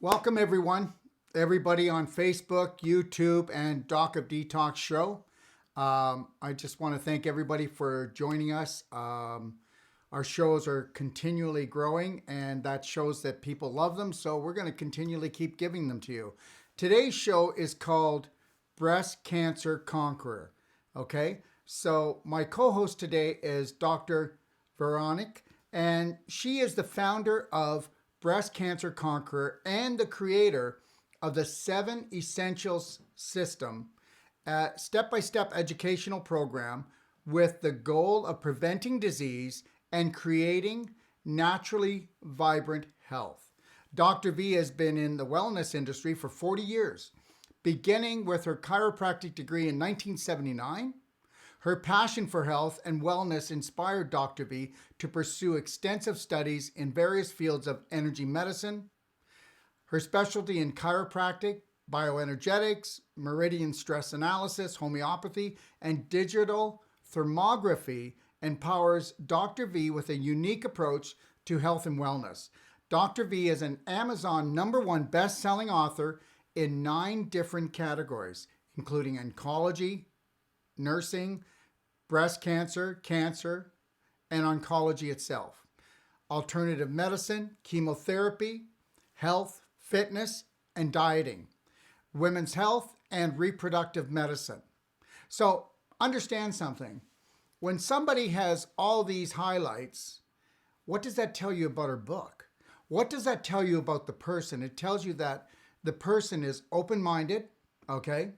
Welcome, everyone. Everybody on Facebook, YouTube, and Doc of Detox show. I just want to thank everybody for joining us. Our shows are continually growing, and that shows that people love them. So we're going to continually keep giving them to you. Today's show is called Breast Cancer Conqueror. Okay, so my co-host today is Dr. Veronique, and she is the founder of Breast Cancer Conqueror and the creator of the 7 Essentials System, a step-by-step educational program with the goal of preventing disease and creating naturally vibrant health. Dr. V has been in the wellness industry for 40 years, beginning with her chiropractic degree in 1979. Her passion for health and wellness inspired Dr. V to pursue extensive studies in various fields of energy medicine. Her specialty in chiropractic, bioenergetics, meridian stress analysis, homeopathy, and digital thermography empowers Dr. V with a unique approach to health and wellness. Dr. V is an Amazon #1 best-selling author in 9 different categories, including oncology, nursing, breast cancer, cancer, and oncology itself, alternative medicine, chemotherapy, health, fitness, and dieting, women's health, and reproductive medicine. So understand something. When somebody has all these highlights, what does that tell you about her book? What does that tell you about the person? It tells you that the person is open-minded, okay?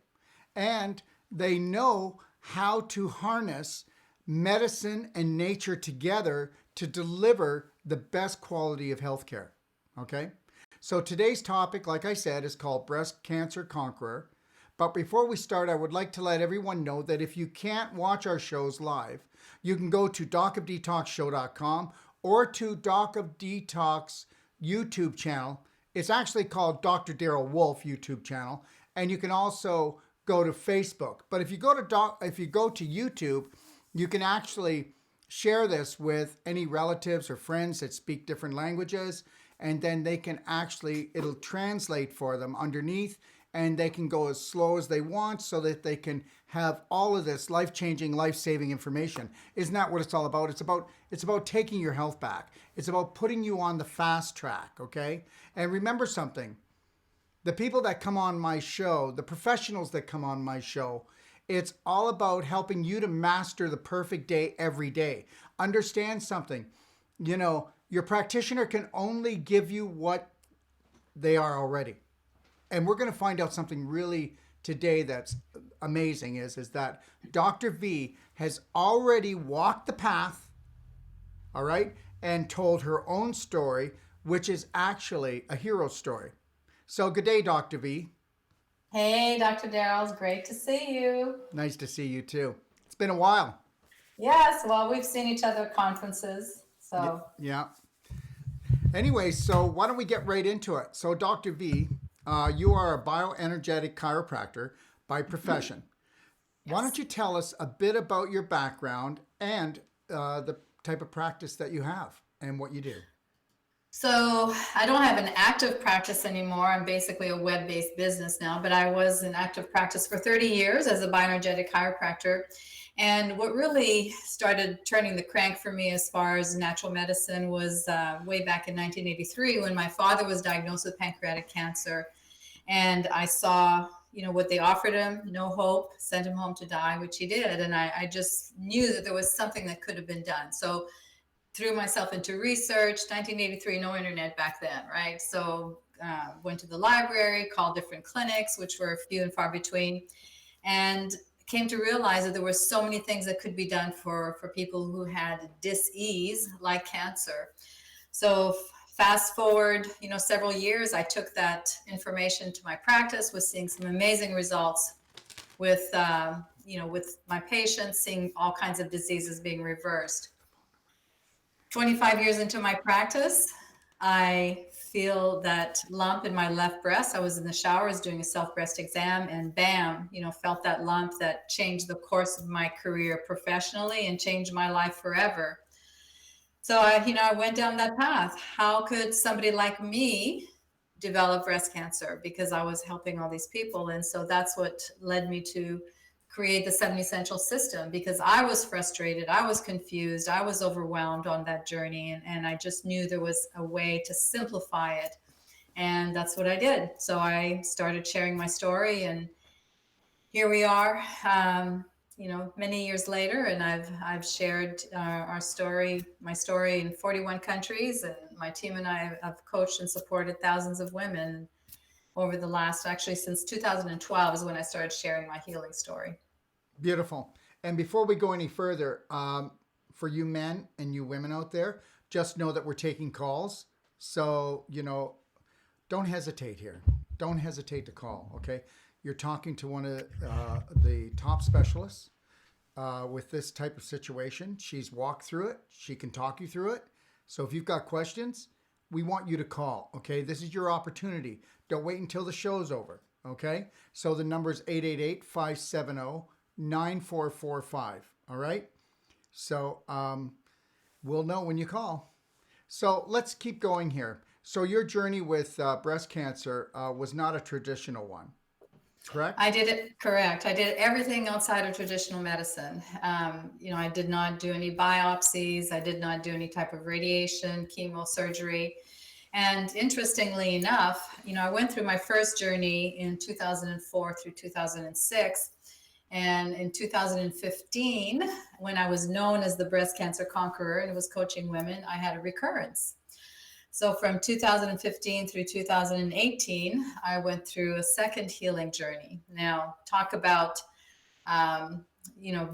And they know how to harness medicine and nature together to deliver the best quality of healthcare. Okay? So today's topic, like I said, is called Breast Cancer Conqueror. But before we start, I would like to let everyone know that if you can't watch our shows live, you can go to docofdetoxshow.com or to Doc of Detox YouTube channel. It's actually called Dr. Darrell Wolfe YouTube channel. And you can also go to Facebook. But if you go to YouTube, you can actually share this with any relatives or friends that speak different languages, and then they can it'll translate for them underneath, and they can go as slow as they want so that they can have all of this life-changing, life-saving information. Isn't that what it's all about? It's about taking your health back. It's about putting you on the fast track, okay? And remember something. The people that come on my show, the professionals that come on my show, it's all about helping you to master the perfect day every day. Understand something. Your practitioner can only give you what they are already. And we're going to find out something really today that's amazing is that Dr. V has already walked the path, all right, and told her own story, which is actually a hero story. So good day, Dr. V. Hey, Dr. Darrell, it's great to see you. Nice to see you too. It's been a while. Yes, well, we've seen each other at conferences, so. Yeah. Anyway, so why don't we get right into it? So, Dr. V, you are a bioenergetic chiropractor by profession. Yes. Why don't you tell us a bit about your background and the type of practice that you have and what you do? So I don't have an active practice anymore. I'm basically a web-based business now, but I was in active practice for 30 years as a bioenergetic chiropractor. And what really started turning the crank for me as far as natural medicine was way back in 1983 when my father was diagnosed with pancreatic cancer. And I saw, what they offered him, no hope, sent him home to die, which he did. And I just knew that there was something that could have been done. So threw myself into research. 1983, no internet back then, right? So went to the library, called different clinics, which were few and far between, and came to realize that there were so many things that could be done for people who had dis-ease like cancer. So fast forward, several years, I took that information to my practice, was seeing some amazing results with, with my patients, seeing all kinds of diseases being reversed. 25 years into my practice, I feel that lump in my left breast. I was in the shower, I was doing a self-breast exam, and bam, felt that lump that changed the course of my career professionally and changed my life forever. So I went down that path. How could somebody like me develop breast cancer because I was helping all these people. And so that's what led me to create the 7 Essential system, because I was frustrated, I was confused, I was overwhelmed on that journey. And I just knew there was a way to simplify it. And that's what I did. So I started sharing my story, and here we are, many years later, and I've shared our story, my story, in 41 countries, and my team and I have coached and supported thousands of women over the last, actually since 2012 is when I started sharing my healing story. Beautiful. And before we go any further, for you men and you women out there, just know that we're taking calls. So, don't hesitate here. Don't hesitate to call, okay? You're talking to one of the top specialists with this type of situation. She's walked through it. She can talk you through it. So if you've got questions, we want you to call, okay? This is your opportunity. Don't wait until the show's over, okay? So the number is 888-570-9445, all right? So we'll know when you call. So let's keep going here. So your journey with breast cancer was not a traditional one, correct? I did it correct. I did everything outside of traditional medicine. I did not do any biopsies. I did not do any type of radiation, chemo, surgery. And interestingly enough, I went through my first journey in 2004 through 2006. And in 2015, when I was known as the breast cancer conqueror and was coaching women, I had a recurrence. So from 2015 through 2018, I went through a second healing journey. Now, talk about,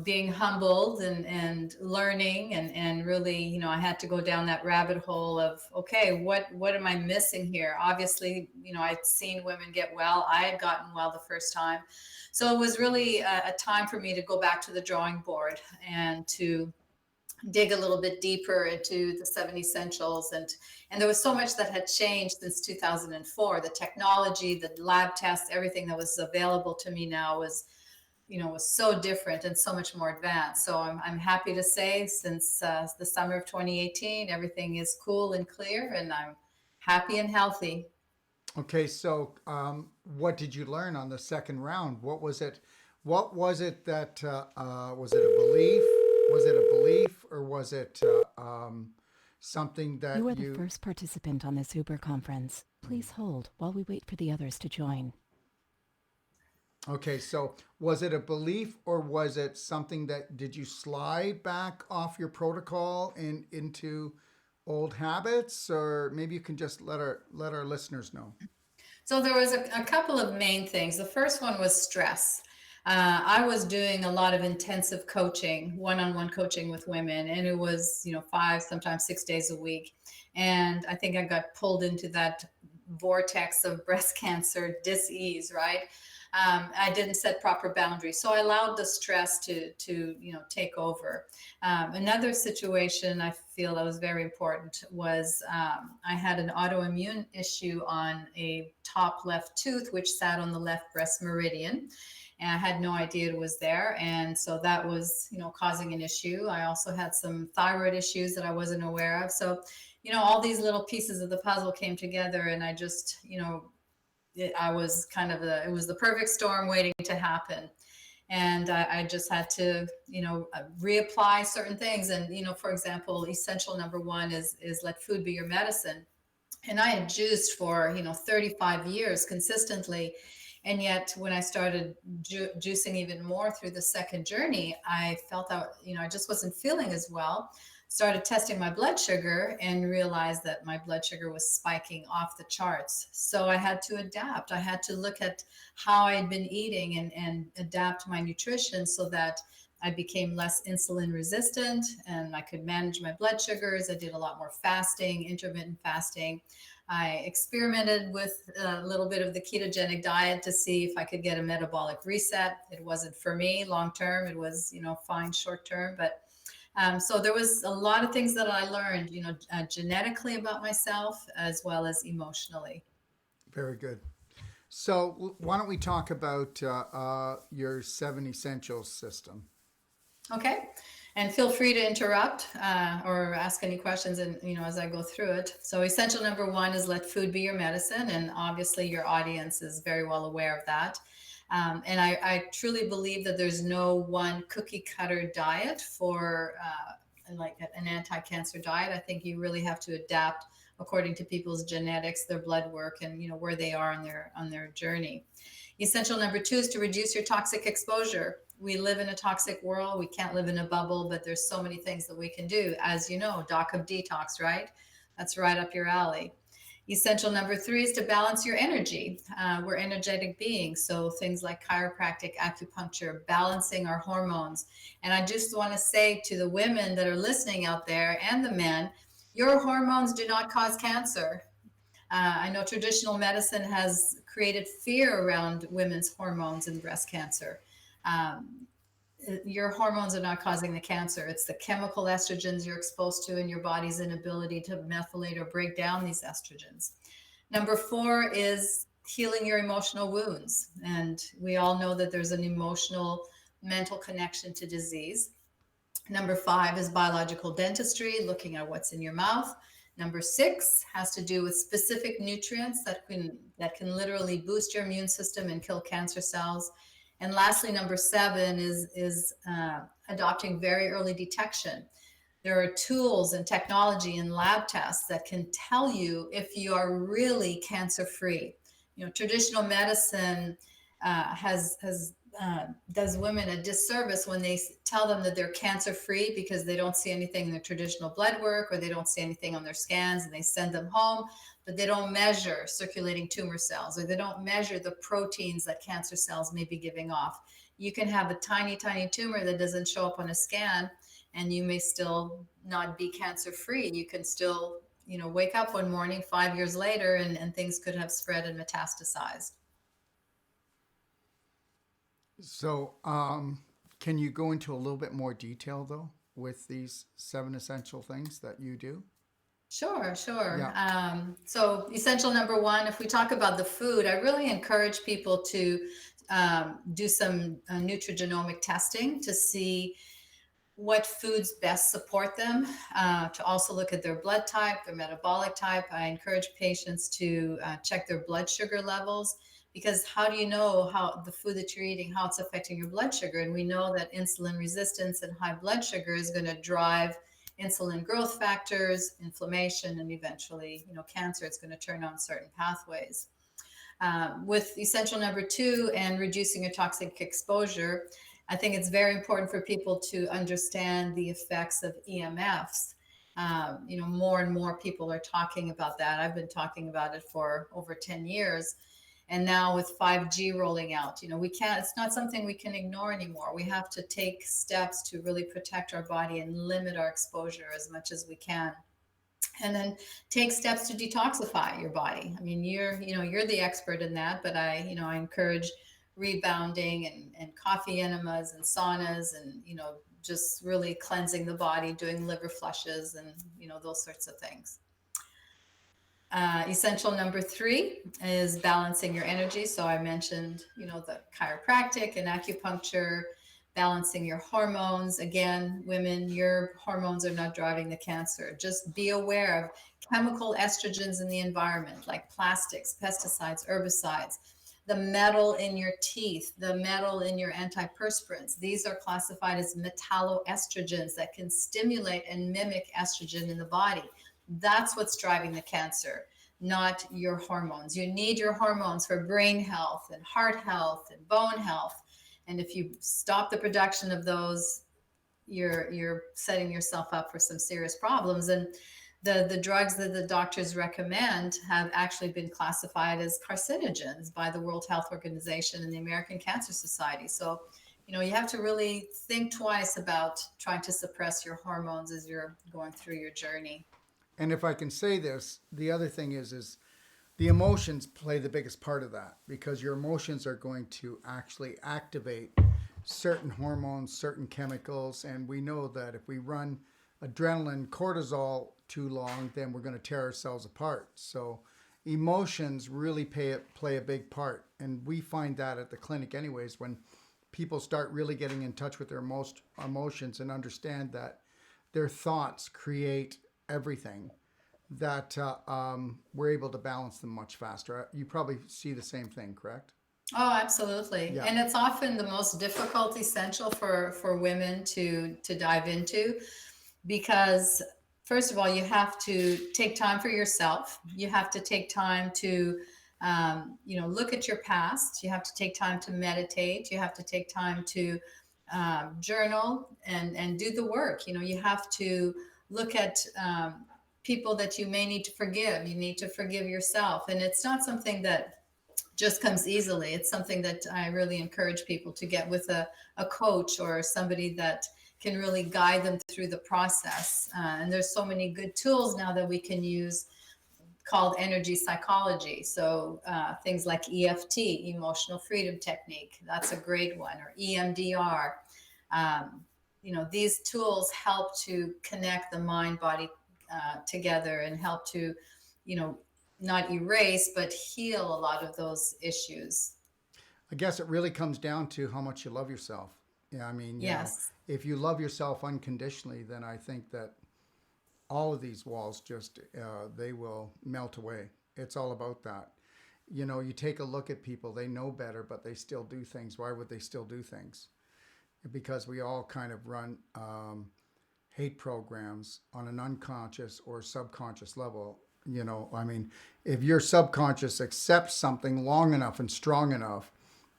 being humbled and learning, and really, I had to go down that rabbit hole of, okay, what am I missing here? Obviously, I'd seen women get well. I had gotten well the first time. So it was really a time for me to go back to the drawing board and to dig a little bit deeper into the 7 Essentials. And there was so much that had changed since 2004. The technology, the lab tests, everything that was available to me now was so different and so much more advanced. So I'm happy to say, since the summer of 2018, everything is cool and clear, and I'm happy and healthy. Okay, so what did you learn on the second round? What was it? What was it that was it a belief? Was it a belief, or was it something that You are the first participant on this Uber conference. Please hold while we wait for the others to join. Okay, so was it a belief, or was it something that, did you slide back off your protocol and into old habits, or maybe you can just let our listeners know. So there was a couple of main things. The first one was stress. I was doing a lot of intensive coaching, one-on-one coaching with women, and it was, 5, sometimes 6 days a week. And I think I got pulled into that vortex of breast cancer dis-ease, right? I didn't set proper boundaries, so I allowed the stress to take over. Another situation I feel that was very important was I had an autoimmune issue on a top left tooth, which sat on the left breast meridian. And I had no idea it was there. And so that was, causing an issue. I also had some thyroid issues that I wasn't aware of. So, all these little pieces of the puzzle came together, and I just, I was it was the perfect storm waiting to happen. And I just had to, reapply certain things. And, for example, essential number one is let food be your medicine. And I had juiced for, 35 years consistently. And yet when I started juicing even more through the second journey, I felt that, I just wasn't feeling as well. Started testing my blood sugar and realized that my blood sugar was spiking off the charts. So I had to adapt. I had to look at how I'd been eating and adapt my nutrition so that I became less insulin resistant and I could manage my blood sugars. I did a lot more fasting, intermittent fasting. I experimented with a little bit of the ketogenic diet to see if I could get a metabolic reset. It wasn't for me long term. It was, fine short term, but so there was a lot of things that I learned, genetically about myself as well as emotionally. Very good. So why don't we talk about your 7 Essentials system? Okay. And feel free to interrupt or ask any questions, and as I go through it. So essential number one is let food be your medicine, and obviously your audience is very well aware of that. And I truly believe that there's no one cookie cutter diet for like an anti-cancer diet. I think you really have to adapt according to people's genetics, their blood work, and where they are on their journey. Essential number two is to reduce your toxic exposure. We live in a toxic world. We can't live in a bubble, but there's so many things that we can do. As you know, Doc of Detox, right? That's right up your alley. Essential number three is to balance your energy. We're energetic beings, so things like chiropractic, acupuncture, balancing our hormones. And I just want to say to the women that are listening out there and the men, your hormones do not cause cancer. I know traditional medicine has created fear around women's hormones and breast cancer. Um, your hormones are not causing the cancer. It's the chemical estrogens you're exposed to and your body's inability to methylate or break down these estrogens. Number four is healing your emotional wounds. And we all know that there's an emotional, mental connection to disease. Number five is biological dentistry, looking at what's in your mouth. Number six has to do with specific nutrients that can literally boost your immune system and kill cancer cells. And lastly, number seven is adopting very early detection. There are tools and technology and lab tests that can tell you if you are really cancer-free. Traditional medicine has does women a disservice when they tell them that they're cancer-free because they don't see anything in their traditional blood work or they don't see anything on their scans, and they send them home, but they don't measure circulating tumor cells, or they don't measure the proteins that cancer cells may be giving off. You can have a tiny, tiny tumor that doesn't show up on a scan, and you may still not be cancer-free. You can still, wake up one morning 5 years later, and things could have spread and metastasized. So, can you go into a little bit more detail though with these 7 essential things that you do? Sure, sure. Yeah. So essential number one, if we talk about the food, I really encourage people to do some nutrigenomic testing to see what foods best support them, to also look at their blood type, their metabolic type. I encourage patients to check their blood sugar levels, because how do you know how the food that you're eating, how it's affecting your blood sugar? And we know that insulin resistance and high blood sugar is going to drive insulin growth factors, inflammation, and eventually, cancer. It's going to turn on certain pathways. With essential number two and reducing your toxic exposure, I think it's very important for people to understand the effects of EMFs. More and more people are talking about that. I've been talking about it for over 10 years. And now with 5G rolling out, it's not something we can ignore anymore. We have to take steps to really protect our body and limit our exposure as much as we can. And then take steps to detoxify your body. I mean, you're the expert in that, but I encourage rebounding and coffee enemas and saunas and, just really cleansing the body, doing liver flushes and, those sorts of things. Essential number three is balancing your energy. So I mentioned, the chiropractic and acupuncture, balancing your hormones. Again, women, your hormones are not driving the cancer. Just be aware of chemical estrogens in the environment, like plastics, pesticides, herbicides, the metal in your teeth, the metal in your antiperspirants. These are classified as metalloestrogens that can stimulate and mimic estrogen in the body. That's what's driving the cancer, not your hormones. You need your hormones for brain health and heart health and bone health. And if you stop the production of those, you're setting yourself up for some serious problems. And the drugs that the doctors recommend have actually been classified as carcinogens by the World Health Organization and the American Cancer Society. So, you have to really think twice about trying to suppress your hormones as you're going through your journey. And if I can say this, the other thing is the emotions play the biggest part of that, because your emotions are going to actually activate certain hormones, certain chemicals, and we know that if we run adrenaline, cortisol too long, then we're going to tear ourselves apart. So emotions really play a big part, and we find that at the clinic anyways when people start really getting in touch with their most emotions and understand that their thoughts create everything, that we're able to balance them much faster. You probably see the same thing, correct? Oh, absolutely. Yeah. And it's often the most difficult essential for women to dive into, because first of all, you have to take time for yourself. You have to take time to look at your past. You have to take time to meditate. You have to take time to journal and do the work. You have to look at people that you may need to forgive. You need to forgive yourself. And it's not something that just comes easily. It's something that I really encourage people to get with a coach or somebody that can really guide them through the process. And there's so many good tools now that we can use called energy psychology. So things like EFT, emotional freedom technique, that's a great one, or EMDR. These tools help to connect the mind body together and help to, you know, not erase, but heal a lot of those issues. I guess it really comes down to how much you love yourself. Yeah, I mean, Yes, if you love yourself unconditionally, then I think that all of these walls just they will melt away. It's all about that. You take a look at people, they know better, but they still do things. Why would they still do things? Because we all kind of run hate programs on an unconscious or subconscious level. I mean, if your subconscious accepts something long enough and strong enough,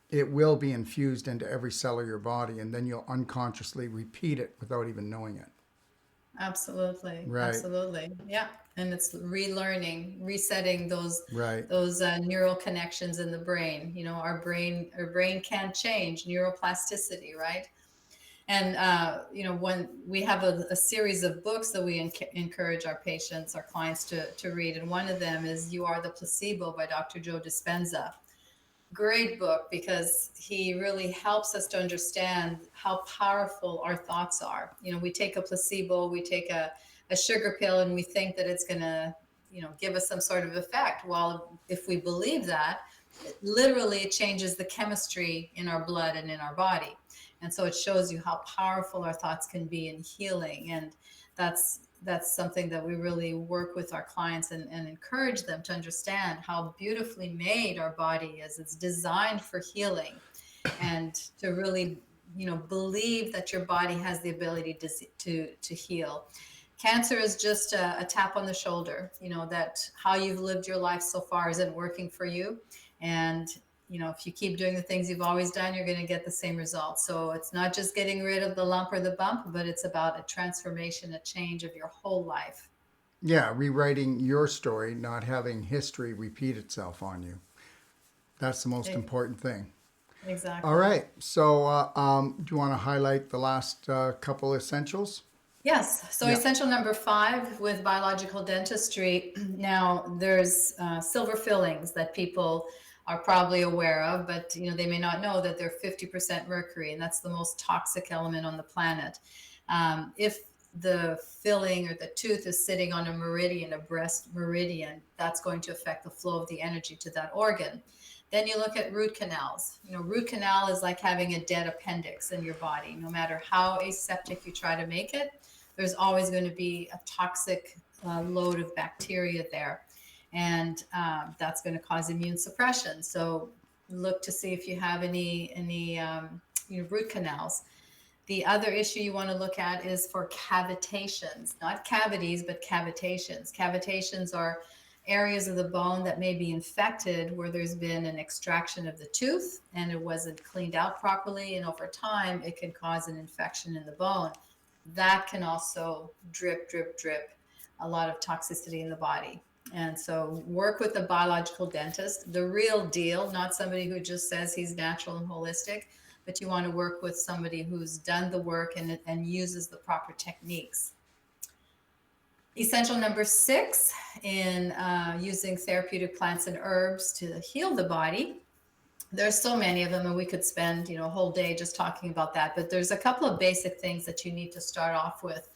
it will be infused into every cell of your body, and then you'll unconsciously repeat it without even knowing it. absolutely, Right, absolutely. Yeah, and it's relearning, resetting those right. those neural connections in the brain. Our brain can change neuroplasticity, right? And when we have a series of books that we encourage our patients, our clients to read, and one of them is "You Are the Placebo" by Dr. Joe Dispenza. Great book, because he really helps us to understand how powerful our thoughts are. We take a placebo, we take a sugar pill, and we think that it's going to, give us some sort of effect. Well, if we believe that, literally it changes the chemistry in our blood and in our body. And so it shows you how powerful our thoughts can be in healing. And that's something that we really work with our clients and encourage them to understand how beautifully made our body is. It's designed for healing, and to really, believe that your body has the ability to heal. Cancer is just a tap on the shoulder, that how you've lived your life so far isn't working for you. And if you keep doing the things you've always done, you're going to get the same results. So it's not just getting rid of the lump or the bump, but it's about a transformation, a change of your whole life. Yeah, rewriting your story, not having history repeat itself on you. That's the most E- important thing. All Exactly. right. So, do you want to highlight the last couple essentials? Yes. So Yeah. essential number 5 with biological dentistry. Now there's silver fillings that people are probably aware of, but they may not know that they're 50% mercury, and that's the most toxic element on the planet. If the filling or the tooth is sitting on a meridian, a breast meridian, that's going to affect the flow of the energy to that organ. Then you look at root canals. Root canal is like having a dead appendix in your body. No matter how aseptic you try to make it, there's always going to be a toxic load of bacteria there. And that's going to cause immune suppression. So look to see if you have any root canals. The other issue you want to look at is for cavitations, not cavities, but cavitations. Cavitations are areas of the bone that may be infected where there's been an extraction of the tooth and it wasn't cleaned out properly. And over time, it can cause an infection in the bone. That can also drip, drip, drip a lot of toxicity in the body. And so work with a biological dentist, the real deal, not somebody who just says he's natural and holistic, but you want to work with somebody who's done the work and uses the proper techniques. Essential number 6 in using therapeutic plants and herbs to heal the body. There's so many of them, and we could spend a whole day just talking about that. But there's a couple of basic things that you need to start off with.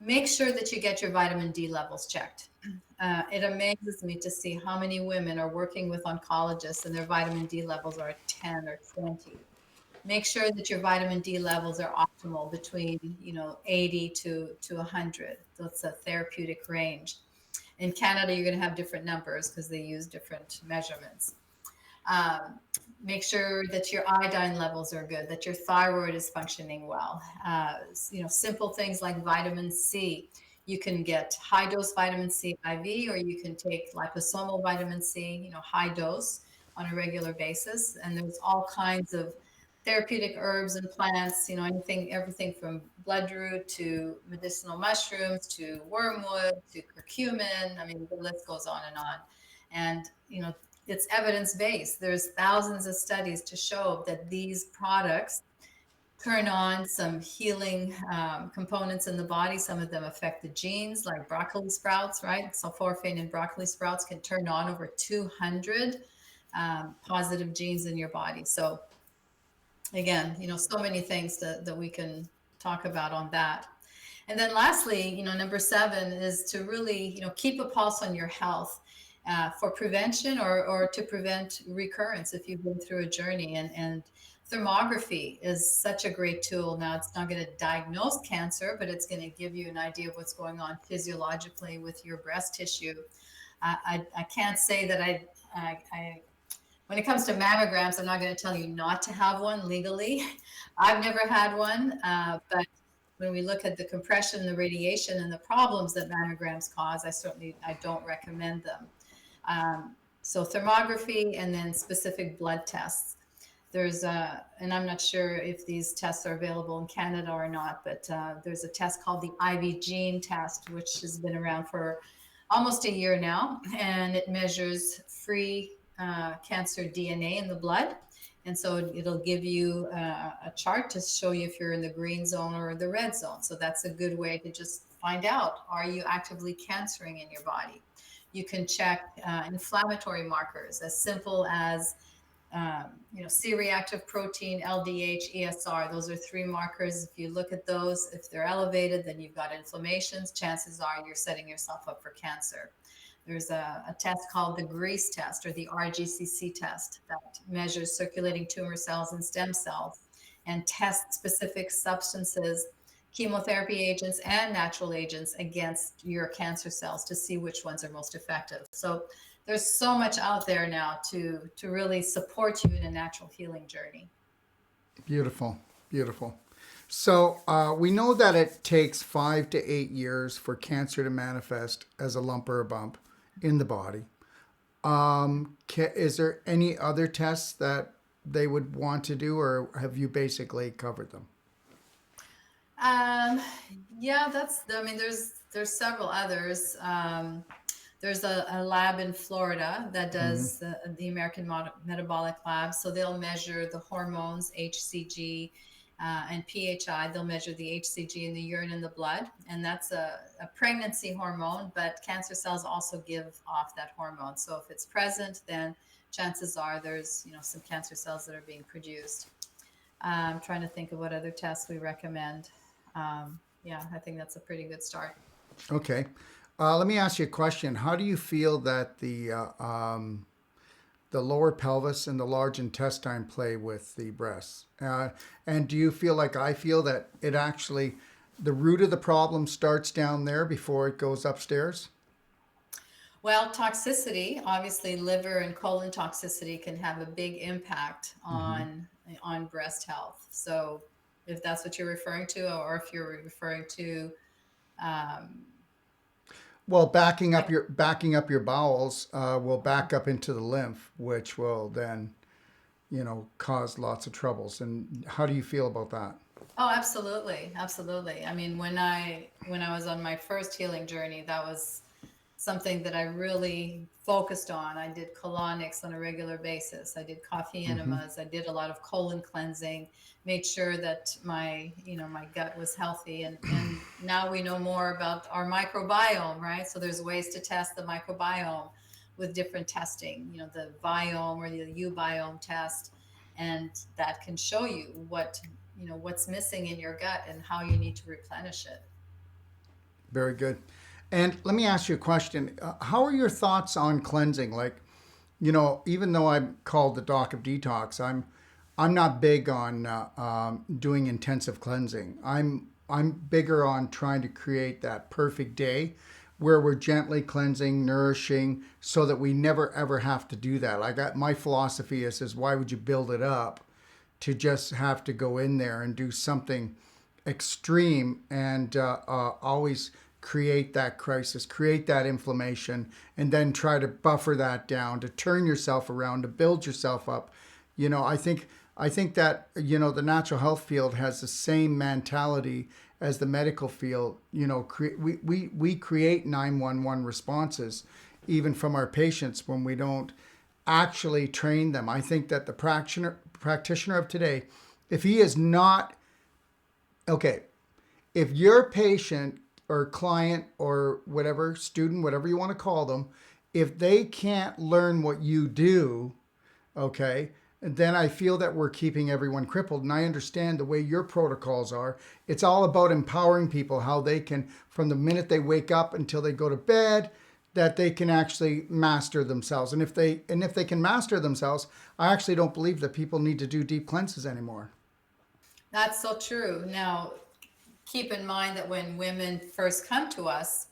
Make sure that you get your vitamin D levels checked. It amazes me to see how many women are working with oncologists and their vitamin D levels are at 10 or 20. make sure that your vitamin D levels are optimal between, 80 to 100. That's a therapeutic range. In Canada, you're going to have different numbers because they use different measurements. Um, Make sure that your iodine levels are good, that your thyroid is functioning well. Simple things like vitamin C. You can get high dose vitamin C IV, or you can take liposomal vitamin C, high dose on a regular basis. And there's all kinds of therapeutic herbs and plants, everything from bloodroot to medicinal mushrooms to wormwood to curcumin. I mean, the list goes on and on. And, it's evidence based. There's thousands of studies to show that these products turn on some healing components in the body. Some of them affect the genes, like broccoli sprouts, right? Sulforaphane in broccoli sprouts can turn on over 200 positive genes in your body. So again, so many things that we can talk about on that. And then lastly, number 7 is to really, keep a pulse on your health for prevention or to prevent recurrence if you've been through a journey. And thermography is such a great tool. Now, it's not going to diagnose cancer, but it's going to give you an idea of what's going on physiologically with your breast tissue. I can't say that I when it comes to mammograms, I'm not going to tell you not to have one legally. I've never had one, but when we look at the compression, the radiation, and the problems that mammograms cause, I don't recommend them. So thermography and then specific blood tests. And I'm not sure if these tests are available in Canada or not, but there's a test called the IV gene test, which has been around for almost a year now, and it measures free cancer DNA in the blood. And so it'll give you a chart to show you if you're in the green zone or the red zone. So that's a good way to just find out, are you actively cancering in your body? You can check inflammatory markers as simple as C-reactive protein, LDH, ESR. Those are 3 markers. If you look at those, if they're elevated, then you've got inflammations. Chances are you're setting yourself up for cancer. There's a test called the GREASE test or the RGCC test that measures circulating tumor cells and stem cells and tests specific substances, chemotherapy agents and natural agents against your cancer cells to see which ones are most effective. So there's so much out there now to really support you in a natural healing journey. Beautiful, beautiful. So we know that it takes 5 to 8 years for cancer to manifest as a lump or a bump in the body. Is there any other tests that they would want to do, or have you basically covered them? Yeah, there's several others. There's a lab in Florida that does the American Metabolic Lab. So they'll measure the hormones, HCG and PHI. They'll measure the HCG in the urine and the blood. And that's a pregnancy hormone, but cancer cells also give off that hormone. So if it's present, then chances are there's, some cancer cells that are being produced. I'm trying to think of what other tests we recommend. Yeah, I think that's a pretty good start. Okay. Let me ask you a question. How do you feel that the lower pelvis and the large intestine play with the breasts? And do you feel like I feel that it actually, the root of the problem starts down there before it goes upstairs? Well, toxicity, obviously liver and colon toxicity can have a big impact on breast health. So if that's what you're referring to, or if you're referring to Well, backing up your bowels will back up into the lymph, which will then, cause lots of troubles. And how do you feel about that? Oh, absolutely. Absolutely. I mean, when I was on my first healing journey, that was something that I really focused on. I did colonics on a regular basis. I did coffee enemas. I did a lot of colon cleansing, made sure that my gut was healthy. And now we know more about our microbiome, right? So there's ways to test the microbiome with different testing, the biome or the ubiome test. And that can show you what's missing in your gut and how you need to replenish it. Very good. And let me ask you a question. How are your thoughts on cleansing? Like, even though I'm called the Doc of Detox, I'm not big on doing intensive cleansing. I'm bigger on trying to create that perfect day where we're gently cleansing, nourishing, so that we never ever have to do that. My philosophy is why would you build it up to just have to go in there and do something extreme and always create that crisis, create that inflammation, and then try to buffer that down, to turn yourself around, to build yourself up. I think that the natural health field has the same mentality as the medical field. We create 911 responses even from our patients when we don't actually train them. I think that the practitioner of today, if he is not okay, if your patient or client or whatever, student, whatever you want to call them, if they can't learn what you do, okay, then I feel that we're keeping everyone crippled. And I understand the way your protocols are. It's all about empowering people, how they can, from the minute they wake up until they go to bed, that they can actually master themselves. And if they can master themselves, I actually don't believe that people need to do deep cleanses anymore. That's so true. Now, keep in mind that when women first come to us,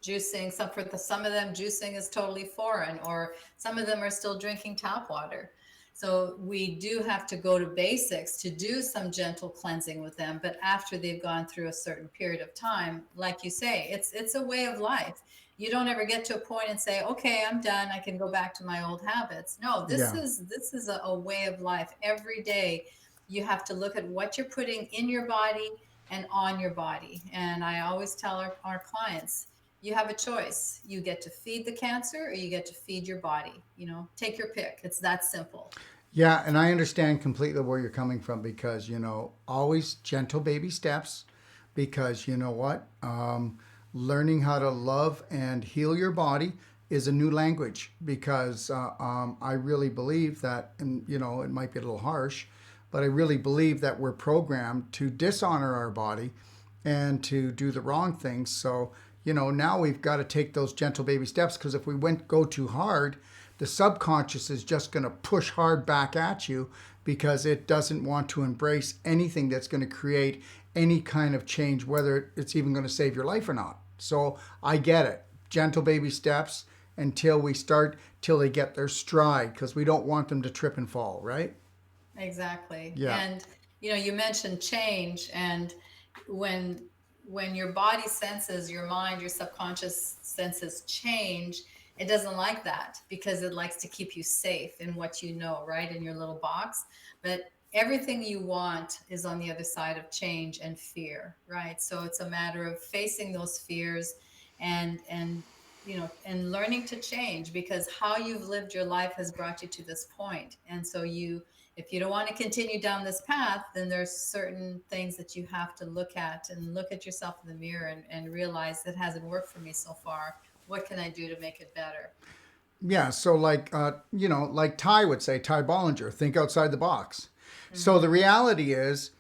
juicing, some of them, juicing is totally foreign, or some of them are still drinking tap water. So we do have to go to basics to do some gentle cleansing with them. But after they've gone through a certain period of time, like you say, it's a way of life. You don't ever get to a point and say, okay, I'm done, I can go back to my old habits. No, this Yeah. is a way of life. Every day you have to look at what you're putting in your body and on your body. And I always tell our clients, you have a choice. You get to feed the cancer or you get to feed your body. Take your pick. It's that simple. Yeah, and I understand completely where you're coming from because, always gentle baby steps because you know what? Learning how to love and heal your body is a new language because I really believe that, and, it might be a little harsh, but I really believe that we're programmed to dishonor our body and to do the wrong things. So, now we've got to take those gentle baby steps because if we go too hard, the subconscious is just going to push hard back at you because it doesn't want to embrace anything that's going to create any kind of change, whether it's even going to save your life or not. So I get it. Gentle baby steps till they get their stride because we don't want them to trip and fall, right? Exactly. Yeah. And you mentioned change, and when your body senses, your mind, your subconscious senses change, it doesn't like that because it likes to keep you safe in what right, in your little box. But everything you want is on the other side of change and fear, right? So it's a matter of facing those fears and and learning to change, because how you've lived your life has brought you to this point. And so if you don't want to continue down this path, then there's certain things that you have to look at yourself in the mirror and realize that hasn't worked for me so far. What can I do to make it better? Yeah, so like Ty would say, Ty Bollinger, think outside the box. So the Mm-hmm. reality is,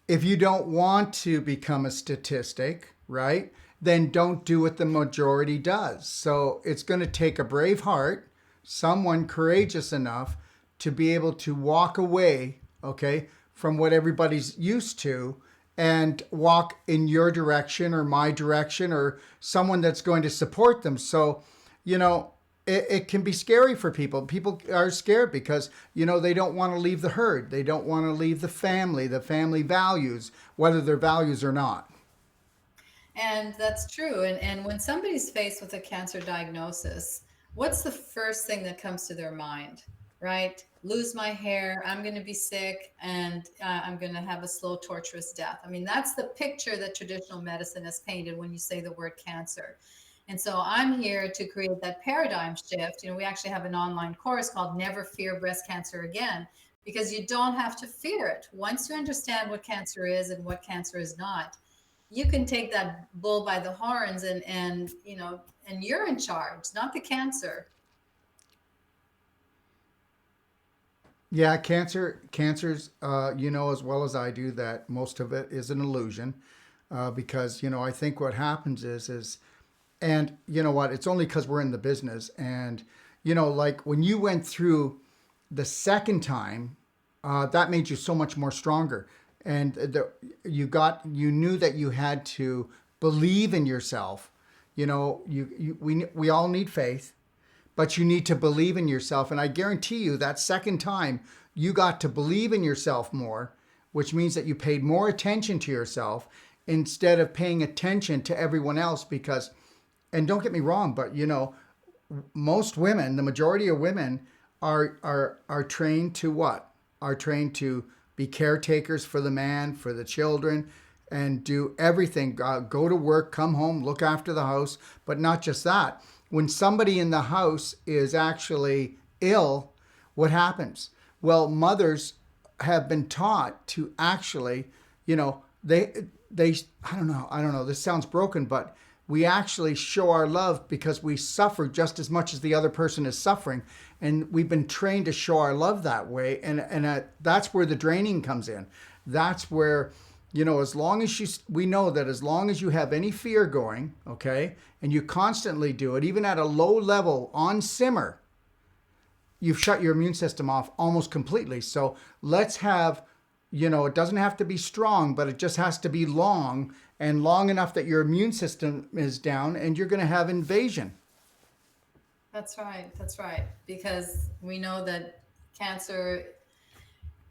if you don't want to become a statistic, right, then don't do what the majority does. So it's going to take a brave heart, someone courageous enough to be able to walk away, okay, from what everybody's used to and walk in your direction or my direction or someone that's going to support them. So, you know, it can be scary for people. People are scared because, they don't want to leave the herd. They don't want to leave the family values, whether they're values or not. And that's true. And when somebody's faced with a cancer diagnosis, what's the first thing that comes to their mind, right? Lose my hair, I'm going to be sick, and I'm going to have a slow, torturous death. I mean, that's the picture that traditional medicine has painted when you say the word cancer. And so I'm here to create that paradigm shift. We actually have an online course called Never Fear Breast Cancer Again, because you don't have to fear it. Once you understand what cancer is and what cancer is not, you can take that bull by the horns and you're in charge, not the cancer. Yeah, cancers, you know as well as I do that most of it is an illusion, because I think what happens is, and you know what, it's only because we're in the business, and like when you went through the second time, that made you so much more stronger. And you knew that you had to believe in yourself. We all need faith, but you need to believe in yourself. And I guarantee you that second time you got to believe in yourself more, which means that you paid more attention to yourself instead of paying attention to everyone else. Because, and don't get me wrong, but most women, the majority of women are trained to what? Are trained to be caretakers for the man, for the children, and do everything. Go to work, come home, look after the house. But not just that. When somebody in the house is actually ill, what happens? Well, mothers have been taught to actually, they I don't know, this sounds broken, but we actually show our love because we suffer just as much as the other person is suffering. And we've been trained to show our love that way. And that's where the draining comes in. That's where, as long as we know that as long as you have any fear going, okay, and you constantly do it, even at a low level on simmer, you've shut your immune system off almost completely. So let's have, it doesn't have to be strong, but it just has to be long, and long enough that your immune system is down, and you're going to have invasion. That's right. That's right. Because we know that cancer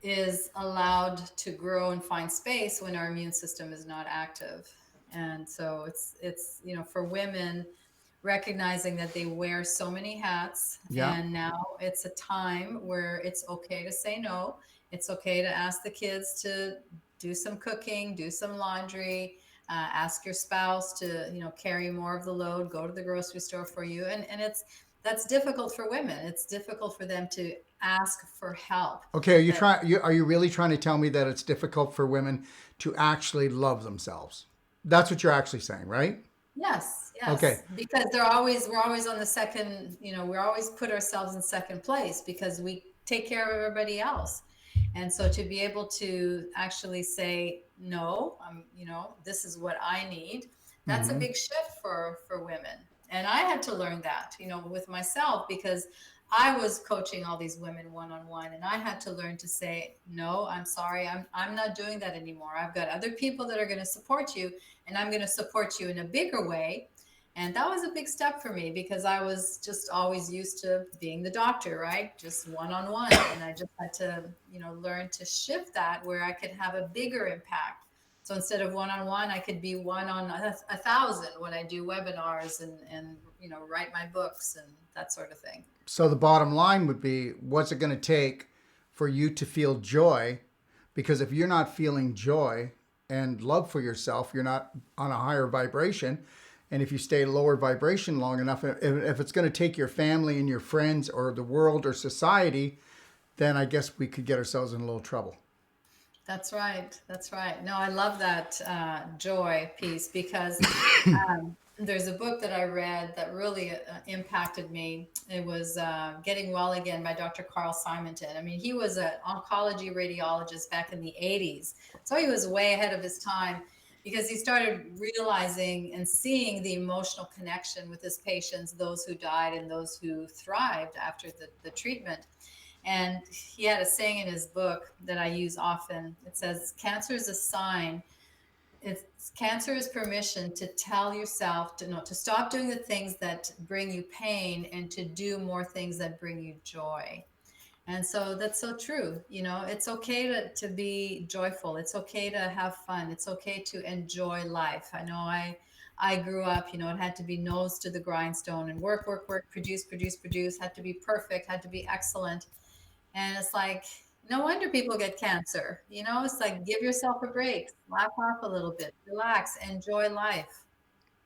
is allowed to grow and find space when our immune system is not active. And so it's for women, recognizing that they wear so many hats, Yeah. and now it's a time where it's okay to say no. It's okay to ask the kids to do some cooking, do some laundry, ask your spouse to carry more of the load, go to the grocery store for you. And that's difficult for women. It's difficult for them to ask for help. Okay, are you really trying to tell me that it's difficult for women to actually love themselves? That's what you're actually saying, right? Yes, yes. Okay. Because we're always on the second, we always put ourselves in second place because we take care of everybody else. And so to be able to actually say, no, this is what I need, that's a big shift for women. And I had to learn that, with myself, because I was coaching all these women one-on-one, and I had to learn to say, no, I'm sorry. I'm not doing that anymore. I've got other people that are going to support you, and I'm going to support you in a bigger way. And that was a big step for me because I was just always used to being the doctor, right? Just one-on-one. And I just had to, learn to shift that where I could have a bigger impact. So instead of one-on-one, I could be one on 1,000 when I do webinars and write my books and that sort of thing. So the bottom line would be, what's it going to take for you to feel joy? Because if you're not feeling joy and love for yourself, you're not on a higher vibration. And if you stay lower vibration long enough, if it's going to take your family and your friends or the world or society, then I guess we could get ourselves in a little trouble. That's right. That's right. No, I love that joy piece because there's a book that I read that really impacted me. It was Getting Well Again by Dr. Carl Simonton. I mean, he was an oncology radiologist back in the 80s. So he was way ahead of his time because he started realizing and seeing the emotional connection with his patients, those who died and those who thrived after the treatment. And he had a saying in his book that I use often. It says, cancer is a sign. Cancer is permission to tell yourself to stop doing the things that bring you pain and to do more things that bring you joy. And so that's so true. It's okay to be joyful. It's okay to have fun. It's okay to enjoy life. I know I grew up, it had to be nose to the grindstone and work, produce, had to be perfect, had to be excellent. And it's like, no wonder people get cancer. It's like, give yourself a break, laugh off a little bit, relax, enjoy life.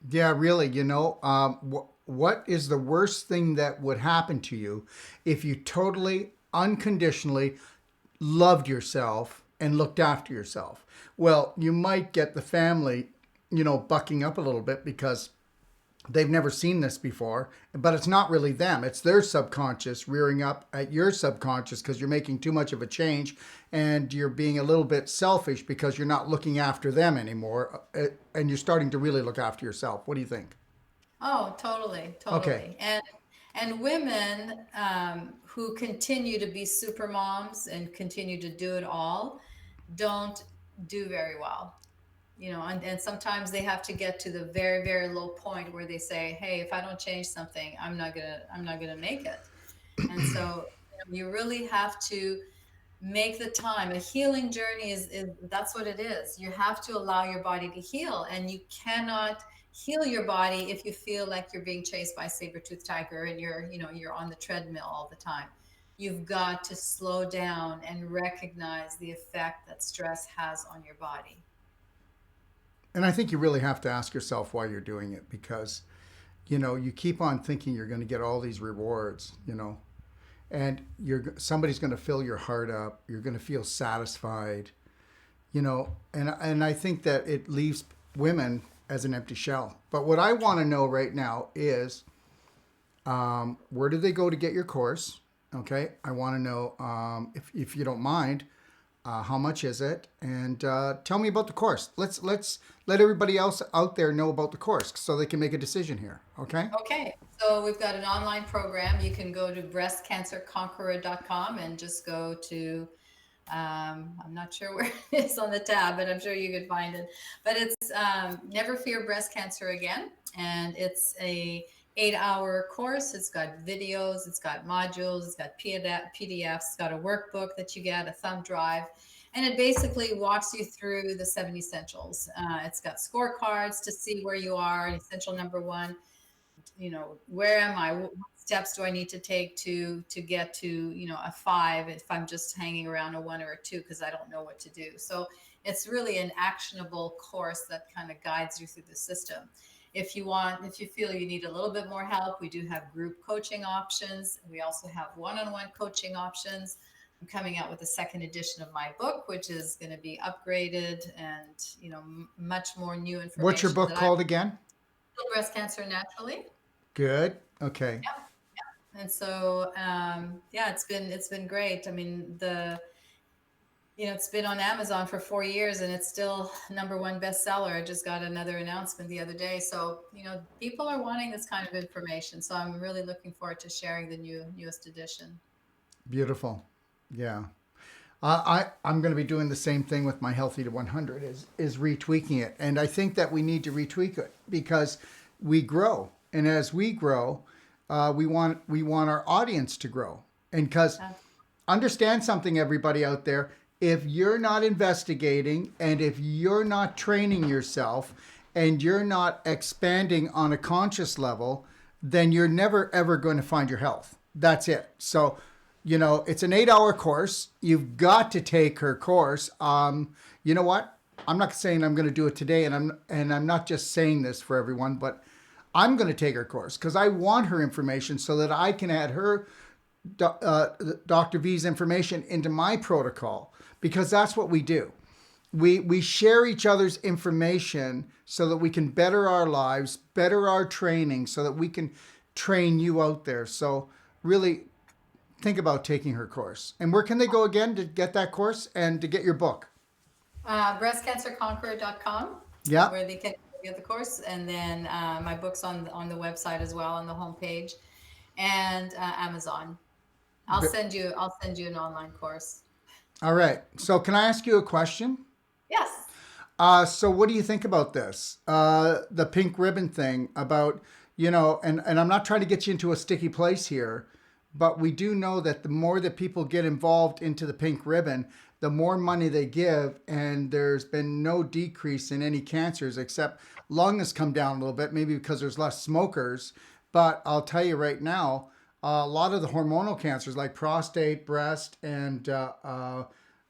Yeah, really. What is the worst thing that would happen to you if you totally, unconditionally loved yourself and looked after yourself? Well, you might get the family, bucking up a little bit because they've never seen this before, but it's not really them. It's their subconscious rearing up at your subconscious because you're making too much of a change and you're being a little bit selfish because you're not looking after them anymore, and you're starting to really look after yourself. What do you think? Oh, totally. Okay. And women who continue to be super moms and continue to do it all don't do very well. And sometimes they have to get to the very, very low point where they say, hey, if I don't change something, I'm not gonna make it. And so you really have to make the time. A healing journey is that's what it is. You have to allow your body to heal, and you cannot heal your body if you feel like you're being chased by a saber-toothed tiger and you're on the treadmill all the time. You've got to slow down and recognize the effect that stress has on your body. And I think you really have to ask yourself why you're doing it, because you keep on thinking you're going to get all these rewards, and somebody's going to fill your heart up. You're going to feel satisfied, and I think that it leaves women as an empty shell. But what I want to know right now is, where do they go to get your course? Okay, I want to know, if you don't mind, how much is it? And tell me about the course. Let's let everybody else out there know about the course so they can make a decision here. Okay. Okay, so we've got an online program. You can go to breastcancerconqueror.com and just go to, I'm not sure where it is on the tab, but I'm sure you could find it. But it's Never Fear Breast Cancer Again. And it's a 8-hour course. It's got videos, it's got modules, it's got PDFs, it's got a workbook that you get, a thumb drive. And it basically walks you through the 7 essentials. It's got scorecards to see where you are. Essential number 1, where am I? What steps do I need to take to get to, a 5 if I'm just hanging around a 1 or a 2 because I don't know what to do. So it's really an actionable course that kind of guides you through the system. If you feel you need a little bit more help, we do have group coaching options. We also have one-on-one coaching options. I'm coming out with a second edition of my book, which is going to be upgraded and, much more new information. What's your book called again? Breast Cancer Naturally. Good. Okay. Yeah. And so, it's been great. I mean, it's been on Amazon for 4 years and it's still #1 bestseller. I just got another announcement the other day. So, people are wanting this kind of information. So I'm really looking forward to sharing the newest edition. Beautiful. Yeah. I'm going to be doing the same thing with my Healthy to 100 is retweaking it. And I think that we need to retweak it because we grow. And as we grow, we want our audience to grow. And because understand something, everybody out there, if you're not investigating and if you're not training yourself and you're not expanding on a conscious level, then you're never, ever going to find your health. That's it. So, it's an 8-hour course. You've got to take her course. You know what? I'm not saying I'm going to do it today, and I'm not just saying this for everyone, but I'm going to take her course because I want her information so that I can add her Dr. V's information into my protocol, because that's what we do. We share each other's information so that we can better our lives, better our training, so that we can train you out there. So really think about taking her course. And where can they go again to get that course and to get your book? Breastcancerconqueror.com. Yeah. Where they can get the course. And then my book's on the website as well, on the homepage, and Amazon. I'll send you an online course. All right. So can I ask you a question? Yes. So what do you think about this? The pink ribbon thing about, and I'm not trying to get you into a sticky place here, but we do know that the more that people get involved into the pink ribbon, the more money they give, and there's been no decrease in any cancers except lung has come down a little bit, maybe because there's less smokers. But I'll tell you right now, a lot of the hormonal cancers like prostate, breast, and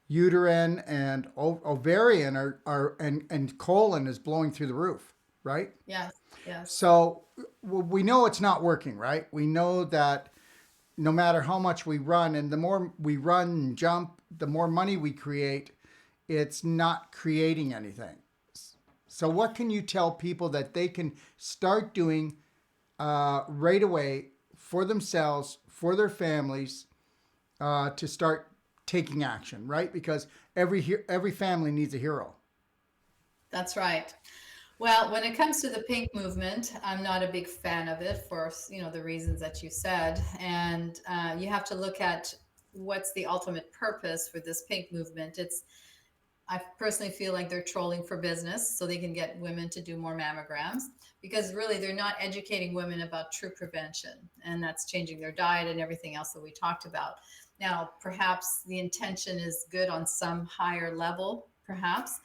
uterine and ovarian and colon is blowing through the roof, right? Yes. Yes. So we know it's not working, right? We know that no matter how much we run, and the more we run and jump, the more money we create, it's not creating anything. So what can you tell people that they can start doing right away for themselves, for their families, to start taking action, right? Because every family needs a hero. That's right. Well, when it comes to the pink movement, I'm not a big fan of it for, the reasons that you said. And you have to look at what's the ultimate purpose for this pink movement. I personally feel like they're trolling for business so they can get women to do more mammograms, because really they're not educating women about true prevention, and that's changing their diet and everything else that we talked about. Now, perhaps the intention is good on some higher level, perhaps,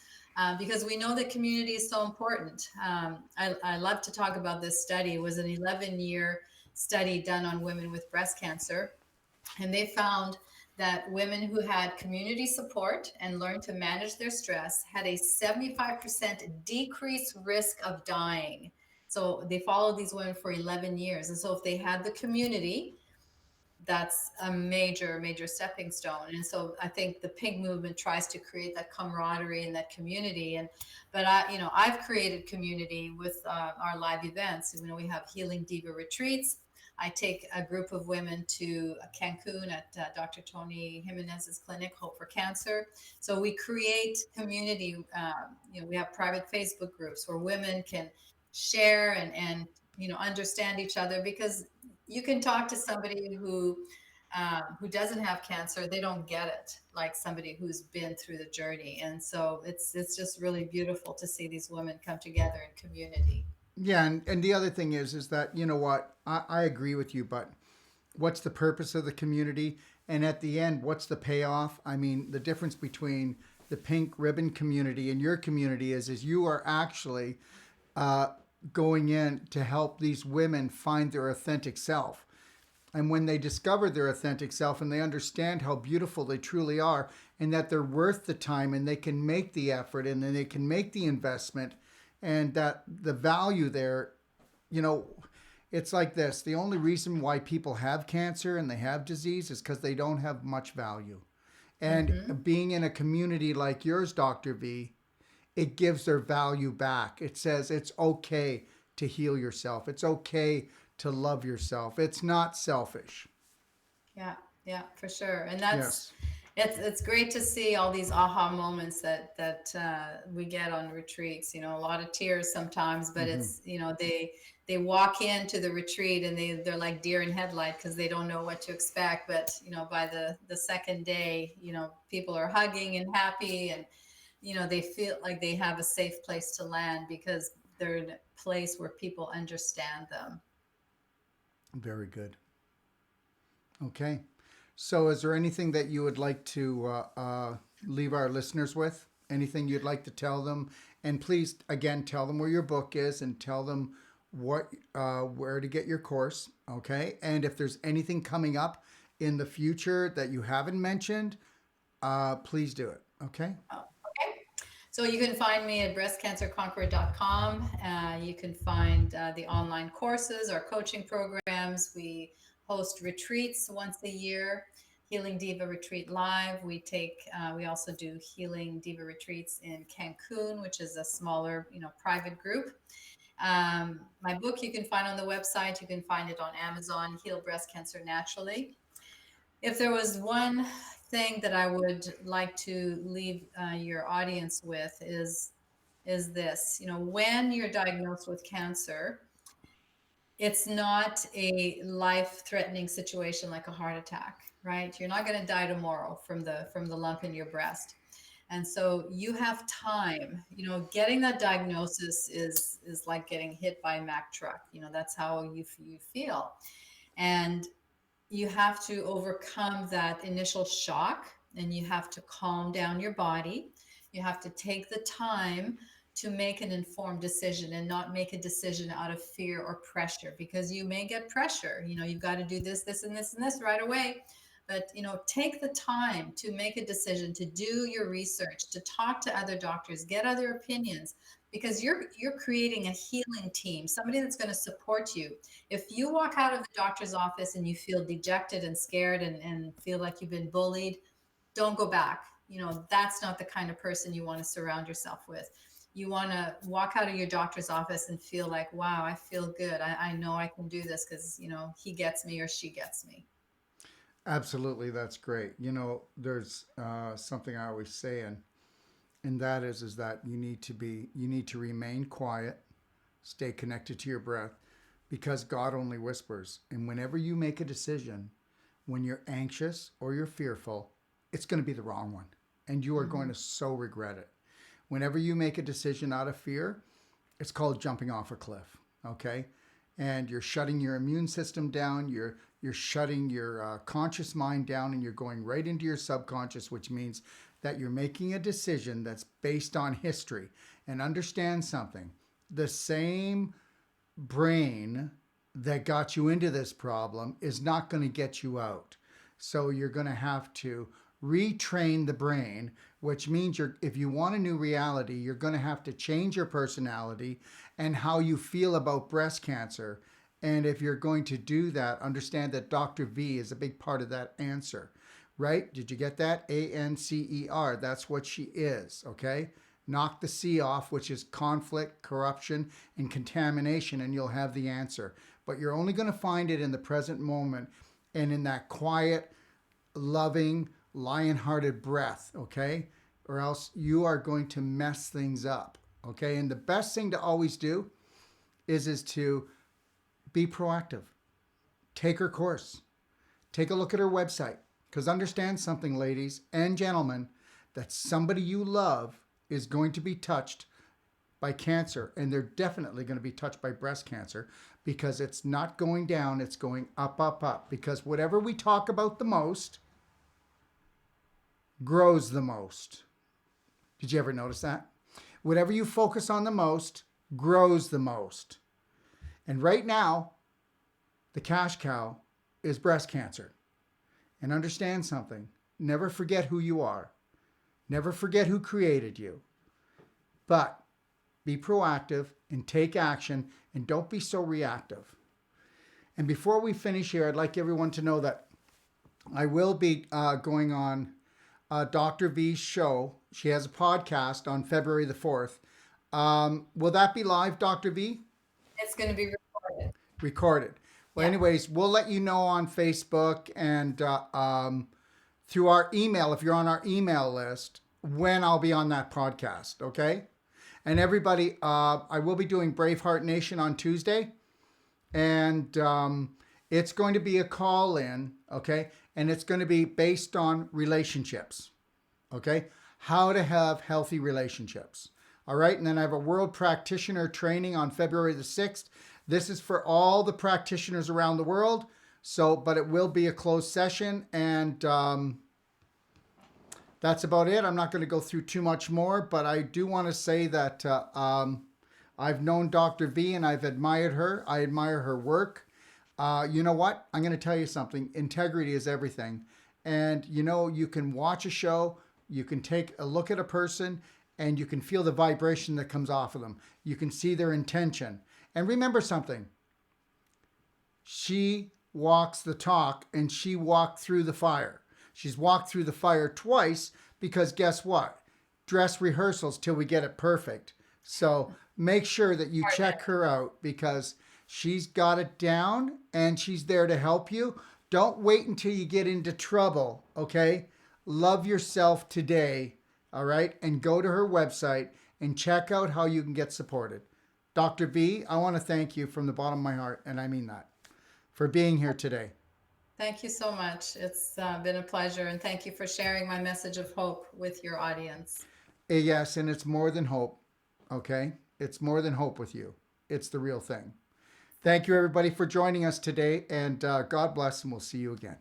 because we know that community is so important. I love to talk about this study. It was an 11-year study done on women with breast cancer, and they found that women who had community support and learned to manage their stress had a 75% decreased risk of dying. So they followed these women for 11 years. And so if they had the community, that's a major, major stepping stone. And so I think the pink movement tries to create that camaraderie and that community. But I've created community with our live events. We have Healing Diva retreats. I take a group of women to Cancun at Dr. Tony Jimenez's clinic, Hope for Cancer. So we create community. We have private Facebook groups where women can share and understand each other, because you can talk to somebody who doesn't have cancer. They don't get it like somebody who's been through the journey. And so it's just really beautiful to see these women come together in community. Yeah, and the other thing is that you know what, I agree with you, but what's the purpose of the community? And at the end, what's the payoff? I mean, the difference between the pink ribbon community and your community is you are actually uh, going in to help these women find their authentic self. And when they discover their authentic self and they understand how beautiful they truly are and that they're worth the time and they can make the effort and then they can make the investment, and that the value there, you know, it's like this. The only reason why people have cancer and they have disease is because they don't have much value. Mm-hmm. And being in a community like yours, Dr. V, it gives their value back. It says it's okay to heal yourself. It's okay to love yourself. It's not selfish. Yeah, yeah, for sure. And that's Yes. it's great to see all these aha moments that we get on retreats. A lot of tears sometimes, but Hmm. they walk into the retreat and they're like deer in headlight because they don't know what to expect. But by the second day, people are hugging and happy, and they feel like they have a safe place to land because they're in a place where people understand them. Very good. Okay. So, is there anything that you would like to leave our listeners with? Anything you'd like to tell them? And please, again, tell them where your book is and tell them where to get your course. Okay. And if there's anything coming up in the future that you haven't mentioned, please do it. Okay. Okay. So you can find me at breastcancerconqueror.com. You can find the online courses, our coaching programs. We host retreats once a year. Healing Diva Retreat Live. We also do Healing Diva retreats in Cancun, which is a smaller, private group. My book you can find on the website. You can find it on Amazon, Heal Breast Cancer Naturally. If there was one thing that I would like to leave your audience with is this. When you're diagnosed with cancer, it's not a life-threatening situation like a heart attack, right? You're not going to die tomorrow from the lump in your breast. And so you have time. Getting that diagnosis is like getting hit by a Mack truck. That's how you feel. And you have to overcome that initial shock, and you have to calm down your body. You have to take the time to make an informed decision and not make a decision out of fear or pressure, because you may get pressure. You've got to do this, this, and this, and this right away. But take the time to make a decision, to do your research, to talk to other doctors, get other opinions, because you're creating a healing team, somebody that's going to support you. If you walk out of the doctor's office and you feel dejected and scared and feel like you've been bullied, don't go back. That's not the kind of person you want to surround yourself with. You want to walk out of your doctor's office and feel like, wow, I feel good. I know I can do this because, he gets me or she gets me. Absolutely. That's great. There's something I always say, and And that is that you need to remain quiet, stay connected to your breath, because God only whispers. And whenever you make a decision, when you're anxious or you're fearful, it's going to be the wrong one. And you are going to so regret it. Whenever you make a decision out of fear, it's called jumping off a cliff. Okay? And you're shutting your immune system down. You're shutting your conscious mind down, and you're going right into your subconscious, which means that you're making a decision that's based on history. And understand something. The same brain that got you into this problem is not going to get you out. So you're going to have to retrain the brain, which means if you want a new reality, you're going to have to change your personality and how you feel about breast cancer. And if you're going to do that, understand that Dr. V is a big part of that answer, right? Did you get that? ANCER. That's what she is, okay? Knock the C off, which is conflict, corruption, and contamination, and you'll have the answer. But you're only going to find it in the present moment and in that quiet, loving, lion-hearted breath, okay? Or else you are going to mess things up, okay? And the best thing to always do is to be proactive. Take her course. Take a look at her website. Because understand something, ladies and gentlemen, that somebody you love is going to be touched by cancer. And they're definitely going to be touched by breast cancer, because it's not going down, it's going up, up, up. Because whatever we talk about the most grows the most. Did you ever notice that? Whatever you focus on the most grows the most. And right now, the cash cow is breast cancer. And understand something. Never forget who you are. Never forget who created you. But be proactive and take action, and don't be so reactive. And before we finish here, I'd like everyone to know that I will be going on Dr. V's show. She has a podcast on February the 4th. Will that be live, Dr. V? It's going to be recorded. Recorded. Well, anyways, we'll let you know on Facebook and through our email, if you're on our email list, when I'll be on that podcast, okay? And everybody, I will be doing Braveheart Nation on Tuesday. And it's going to be a call-in, okay? And it's going to be based on relationships, okay? How to have healthy relationships, all right? And then I have a World Practitioner Training on February the 6th. This is for all the practitioners around the world. So, but it will be a closed session, and that's about it. I'm not going to go through too much more, but I do want to say that I've known Dr. V and I've admired her. I admire her work. You know what? I'm going to tell you something. Integrity is everything. And you know, you can watch a show, you can take a look at a person, and you can feel the vibration that comes off of them. You can see their intention. And remember something. She walks the talk, and she walked through the fire. She's walked through the fire twice, because guess what? Dress rehearsals till we get it perfect. So make sure that you check her out, because she's got it down and she's there to help you. Don't wait until you get into trouble, okay? Love yourself today, all right? And go to her website and check out how you can get supported. Dr. V, I want to thank you from the bottom of my heart, and I mean that, for being here today. Thank you so much. It's been a pleasure, and thank you for sharing my message of hope with your audience. Yes, and it's more than hope, okay? It's more than hope with you. It's the real thing. Thank you, everybody, for joining us today, and God bless, and we'll see you again.